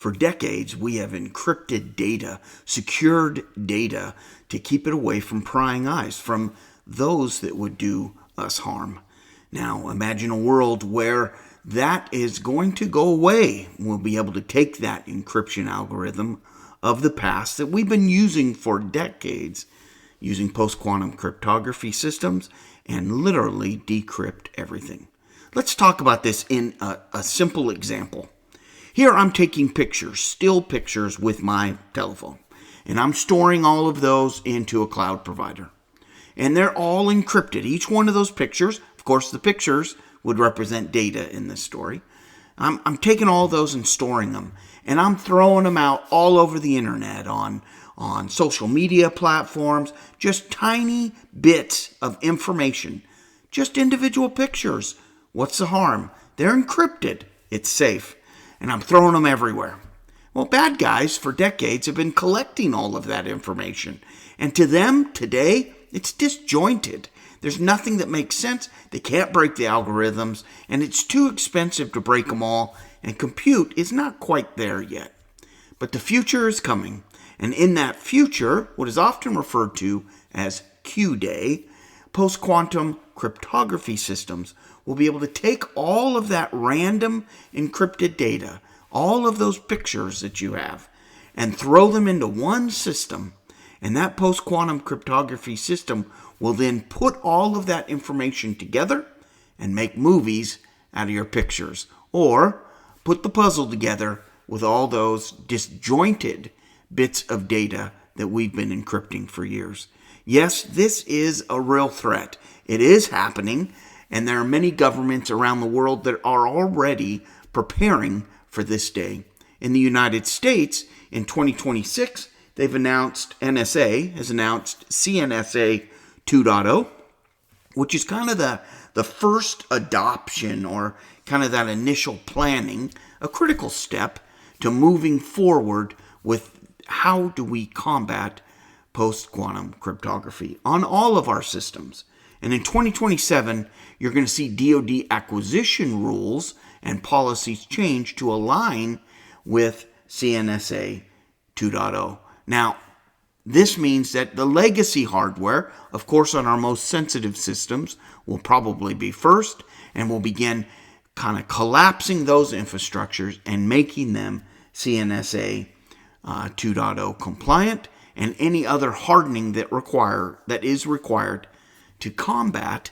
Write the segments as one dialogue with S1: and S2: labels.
S1: For decades, we have encrypted data, secured data to keep it away from prying eyes, from those that would do us harm. Now, imagine a world where that is going to go away. We'll be able to take that encryption algorithm of the past that we've been using for decades, using post-quantum cryptography systems, and literally decrypt everything. Let's talk about this in a simple example. Here I'm taking pictures, still pictures with my telephone, and I'm storing all of those into a cloud provider. And they're all encrypted. Each one of those pictures, of course the pictures would represent data in this story. I'm taking all those and storing them, and I'm throwing them out all over the internet on social media platforms, just tiny bits of information, just individual pictures. What's the harm? They're encrypted. It's safe. And I'm throwing them everywhere. Well, bad guys for decades have been collecting all of that information. And to them, today, it's disjointed. There's nothing that makes sense. They can't break the algorithms, and it's too expensive to break them all, and compute is not quite there yet. But the future is coming, and in that future, what is often referred to as Q-Day, post-quantum cryptography systems will be able to take all of that random encrypted data, all of those pictures that you have, and throw them into one system. And that post-quantum cryptography system will then put all of that information together and make movies out of your pictures, or put the puzzle together with all those disjointed bits of data that we've been encrypting for years. Yes, this is a real threat. It is happening, and there are many governments around the world that are already preparing for this day. In the United States, in 2026, NSA has announced CNSA 2.0, which is kind of the first adoption, or kind of that initial planning, a critical step to moving forward with how do we combat post-quantum cryptography on all of our systems. And in 2027, you're going to see DoD acquisition rules and policies change to align with CNSA 2.0. Now, this means that the legacy hardware, of course, on our most sensitive systems, will probably be first, and we'll begin kind of collapsing those infrastructures and making them CNSA 2.0 compliant, and any other hardening that is required to combat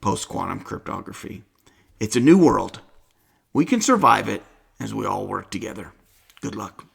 S1: post-quantum cryptography. It's a new world. We can survive it as we all work together. Good luck.